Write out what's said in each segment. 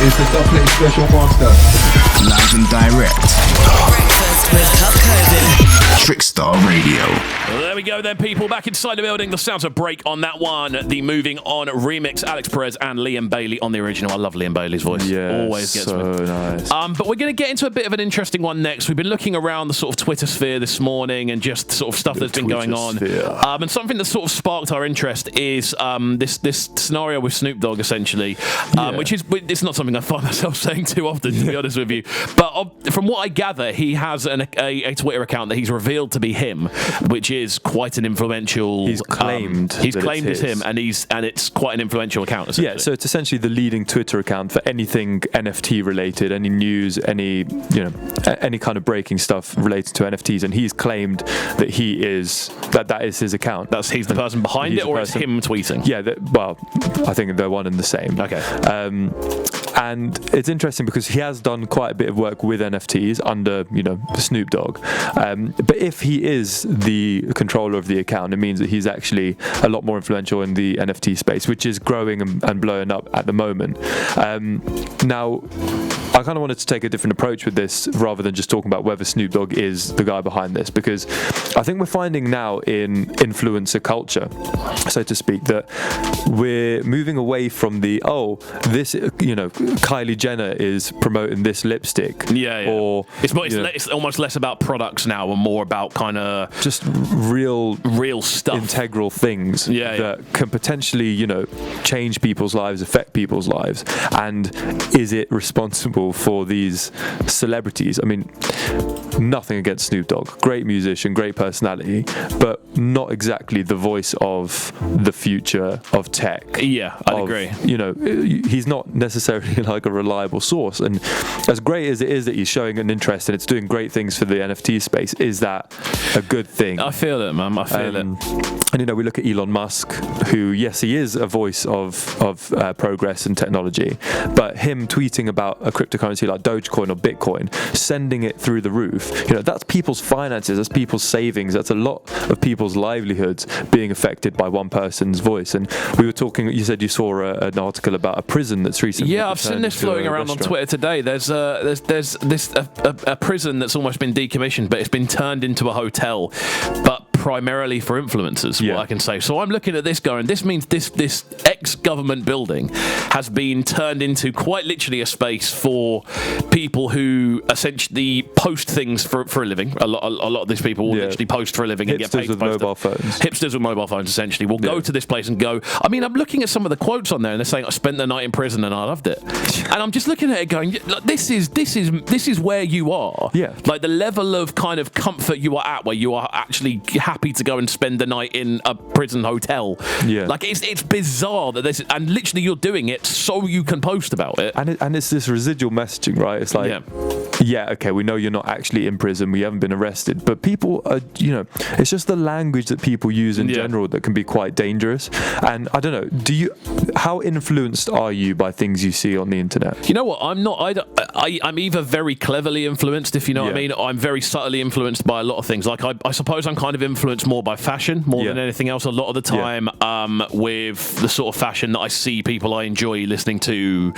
It's the Dubplate Special Master. Live and direct. Breakfast with CubCamTV. Trickstar Radio. Well, there we go then, people. Back inside the building. The sounds of break on that one. The Moving On remix. Alex Perez and Liam Bailey on the original. I love Liam Bailey's voice. Yeah, always gets so me. Nice. But we're going to get into a bit of an interesting one next. We've been looking around the sort of Twitter sphere this morning and just sort of stuff that's been going on. And something that sort of sparked our interest is this scenario with Snoop Dogg, essentially, which is it's not something I find myself saying too often, to be honest with you. But from what I gather, he has a Twitter account that he's revealed to be him, which is quite an influential. He's claimed. He's claimed it's him, and it's quite an influential account. Yeah, so it's essentially the leading Twitter account for anything NFT related, any news, any kind of breaking stuff related to NFTs, and he's claimed that he is that is his account. He's the person behind it, or it's him tweeting? Yeah, well, I think they're one and the same. Okay. And it's interesting because he has done quite a bit of work with NFTs under, Snoop Dogg. But if he is the controller of the account, it means that he's actually a lot more influential in the NFT space, which is growing and blowing up at the moment. Now, I kind of wanted to take a different approach with this rather than just talking about whether Snoop Dogg is the guy behind this, because I think we're finding now in influencer culture, so to speak, that we're moving away from Kylie Jenner is promoting this lipstick. Yeah. Or it's almost less about products now and more about kind of just real stuff, integral things that can potentially, change people's lives, affect people's lives. And is it responsible for these celebrities? I mean, nothing against Snoop Dogg, great musician, great personality, but not exactly the voice of the future of tech. Yeah, I'd agree. He's not necessarily like a reliable source, and as great as it is that he's showing an interest and it's doing great things for the NFT space, is that a good thing? I feel it, man. I feel it. And we look at Elon Musk, who, yes, he is a voice of progress and technology, but him tweeting about a cryptocurrency like Dogecoin or Bitcoin, sending it through the roof, that's people's finances, that's people's savings, that's a lot of people's livelihoods being affected by one person's voice. And we were talking, you said you saw an article about a prison that's recently I've seen this floating around on Twitter today. There's a prison that's almost been decommissioned, but it's been turned into a hotel, but primarily for influencers, what I can say. So I'm looking at this going, this means this ex-government building has been turned into quite literally a space for people who essentially post things for a living. A lot of these people will literally post for a living and get paid with mobile phones. Hipsters with mobile phones, essentially, will go to this place and go. I mean, I'm looking at some of the quotes on there, and they're saying, I spent the night in prison and I loved it. And I'm just looking at it going, this is where you are. Yeah. Like the level of kind of comfort you are at, where you are actually happy to go and spend the night in a prison hotel. Yeah. Like it's bizarre that this, and literally you're doing it so you can post about it. And it's this residual messaging, right? It's like, okay, we know you're not actually in prison, we haven't been arrested, but people are, it's just the language that people use in general that can be quite dangerous. And I don't know, how influenced are you by things you see on the internet? You know what? I'm not. I'm either very cleverly influenced, if you know what I mean. I'm very subtly influenced by a lot of things. Like I suppose I'm kind of influenced more by fashion, more than anything else. A lot of the time, with the sort of fashion that I see people I enjoy listening to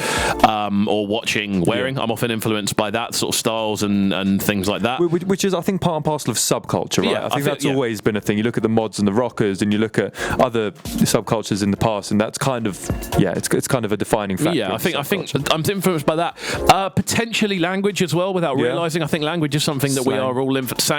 or watching wearing, I'm often influenced by that sort of styles and things like that. Which is, I think, part and parcel of subculture, right? Yeah, I think that's always been a thing. You look at the mods and the rockers, and you look at other subcultures in the past, and that's kind of it's kind of a defining factor. Yeah, I think I'm influenced by that. Potentially language as well, without realising. I think language is something that we are all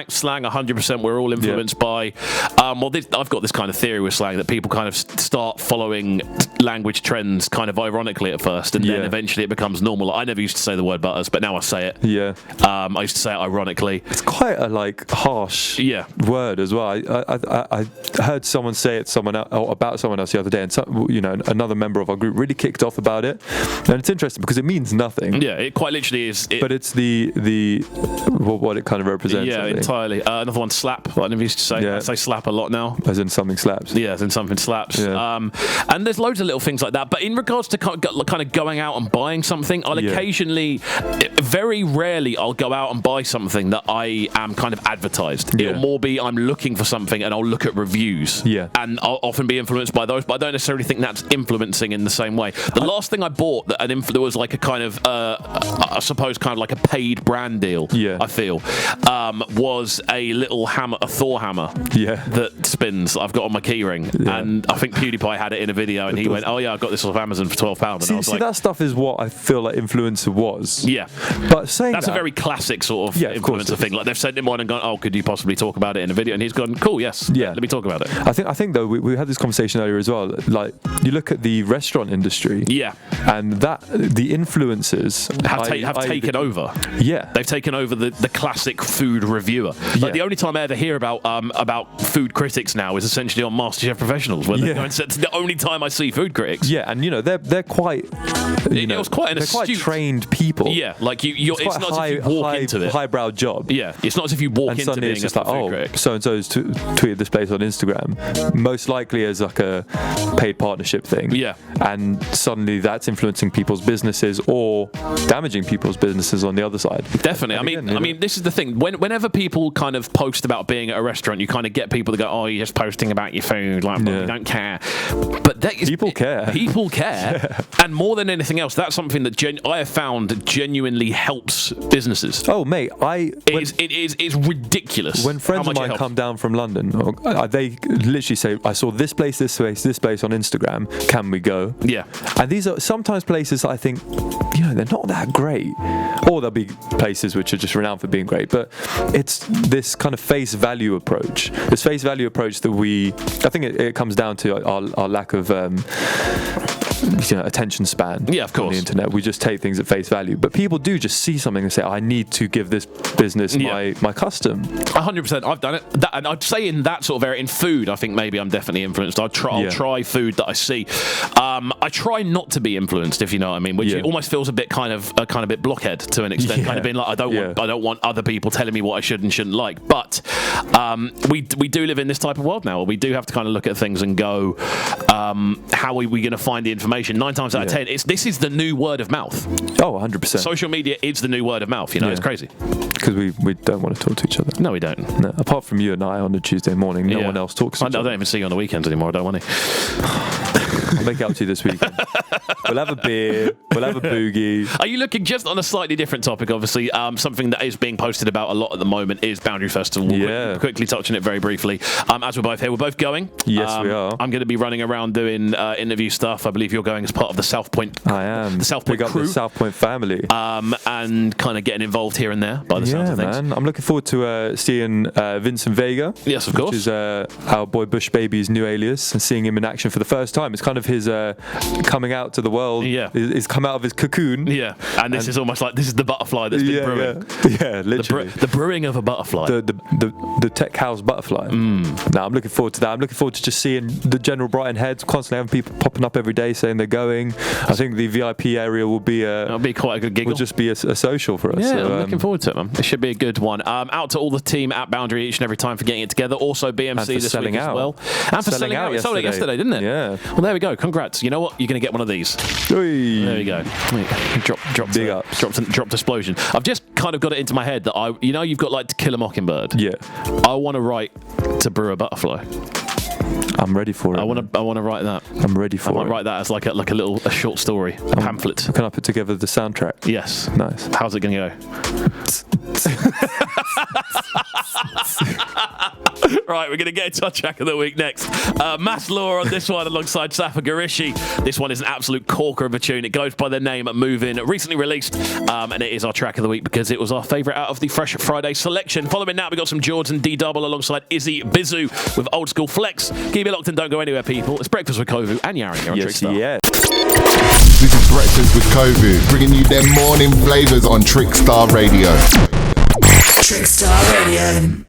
slang 100%. We're all influenced by. I've got this kind of theory with slang that people kind of start following language trends kind of ironically at first, and then eventually it becomes normal. I never used to say the word butters, but now I say it. Yeah. I used to say it ironically. It's quite a harsh word as well. I heard someone say it about someone else the other day, and another member of our group really kicked off about it. And it's interesting because it means nothing. Yeah, it quite literally is. But it's what it kind of represents. Yeah, entirely. Another one, slap. What I never used to say. Yeah. I say slap a lot now. As in something slaps. Yeah, as in something slaps. Yeah. And there's loads of little things like that. But in regards to kind of going out and buying something, I'll occasionally, very rarely, I'll go out and buy something that I am kind of advertised. It'll more be I'm looking for something and I'll look at reviews. Yeah. And I'll often be influenced by those, but I don't necessarily think that's influencing influencing in the same way. The last thing I bought that there was like a kind of, I suppose, kind of like a paid brand deal. Yeah. I feel was a little hammer, a Thor hammer. Yeah. That spins. I've got on my keyring, and I think PewDiePie had it in a video, and he went, "Oh yeah, I got this off Amazon for £12." And I was like, that stuff is what I feel like influencer was. Yeah. But saying that's a very classic sort of influencer thing. Like they've sent him one and gone, "Oh, could you possibly talk about it in a video?" And he's gone, "Cool, yes, let me talk about it." I think though we had this conversation earlier as well. Like you look at the restaurant industry, and that the influencers have taken over. Yeah, they've taken over the classic food reviewer. Like the only time I ever hear about food critics now is essentially on MasterChef Professionals, where they're going. It's the only time I see food critics. Yeah, and they're quite. It was quite an astute, quite trained people. Yeah, like it's not as if you walk into it. Highbrow job. Yeah, it's not as if you walk into being it's just a food critic. So and so's tweeted this place on Instagram, most likely as like a paid partnership thing. Yeah, and suddenly that's influencing people's businesses or damaging people's businesses on the other side. Definitely. I mean, this is the thing. Whenever people kind of post about being at a restaurant, you kind of get people that go, "Oh, you're just posting about your food, like you don't care." But people care. People care, and more than anything else, that's something that I have found genuinely helps businesses. Oh, mate, it's ridiculous. When friends of mine come down from London, they literally say, "I saw this place on Instagram. Can we go?" Yeah, and these are sometimes places that I think, they're not that great, or there'll be places which are just renowned for being great. But it's this kind of face value approach. This face value approach that I think it comes down to our lack of attention span. Yeah, of course. On the internet, we just take things at face value. But people do just see something and say, "I need to give this business my custom." 100%. I've done it, and I'd say in that sort of area, in food, I think maybe I'm definitely influenced. I'll try food that I see. I try not to be influenced, if you know what I mean, which almost feels a kind of bit blockhead to an extent. Kind of being like, I don't want other people telling me what I should and shouldn't like. But we do live in this type of world now. We do have to kind of look at things and go, how are we going to find the information? 9 times out of 10, this is the new word of mouth. Oh, 100%. Social media is the new word of mouth. It's crazy. Because we don't want to talk to each other. No, we don't. No, apart from you and I on a Tuesday morning, no one else talks to each other. I don't even see you on the weekends anymore. I don't want to. I'll make it up to you this weekend. We'll have a beer. We'll have a boogie. Are you looking just on a slightly different topic? Obviously, something that is being posted about a lot at the moment is Boundary Festival. We'll quickly touch on it very briefly. As we're both here, we're both going. Yes, we are. I'm going to be running around doing interview stuff. I believe you're going as part of the South Point. I am. The South Point crew. Up the South Point family. And kind of getting involved here and there by the sounds of things. Man. I'm looking forward to seeing Vincent Vega. Yes, of course. Which is our boy Bush Baby's new alias, and seeing him in action for the first time. It's kind of his coming out to the world. Yeah. He's come out of his cocoon. Yeah. And this is almost like this is the butterfly that's been brewing. Yeah, literally. The brewing of a butterfly. The tech house butterfly. Now I'm looking forward to that. I'm looking forward to just seeing the general Brighton heads, constantly having people popping up every day saying they're going. I think the VIP area will be it'll be quite a good giggle. Will just be a social for us. Yeah, so, I'm looking forward to it, man. It should be a good one. Out to all the team at Boundary each and every time for getting it together. Also BMC this week as well. And for selling out. It sold out yesterday, didn't it? Yeah. Well, there we go. Congrats. You know what? You're going to get one of these. Oy. There we go. Dropped explosion. I've just kind of got it into my head that you've got like To Kill a Mockingbird. Yeah. I want to write To Brew a Butterfly. I'm ready for it. I want to write that. I'm ready for it. I might write that as like a short story, a pamphlet. Can I put together the soundtrack? Yes. Nice. How's it going to go? Right, we're going to get into our track of the week next. Mass Law on this one alongside Safa Garishi. This one is an absolute corker of a tune. It goes by the name Move In, recently released, and it is our track of the week because it was our favourite out of the Fresh Friday selection. Following now, we got some Jordan D-Double alongside Izzy Bizu with Old School Flex. Keep it locked and don't go anywhere, people. It's Breakfast with Kxvu and Yaron here on Trickstar. Yes. This is Breakfast with Kxvu, bringing you them morning flavours on Trickstar Radio. Trickstar Radio.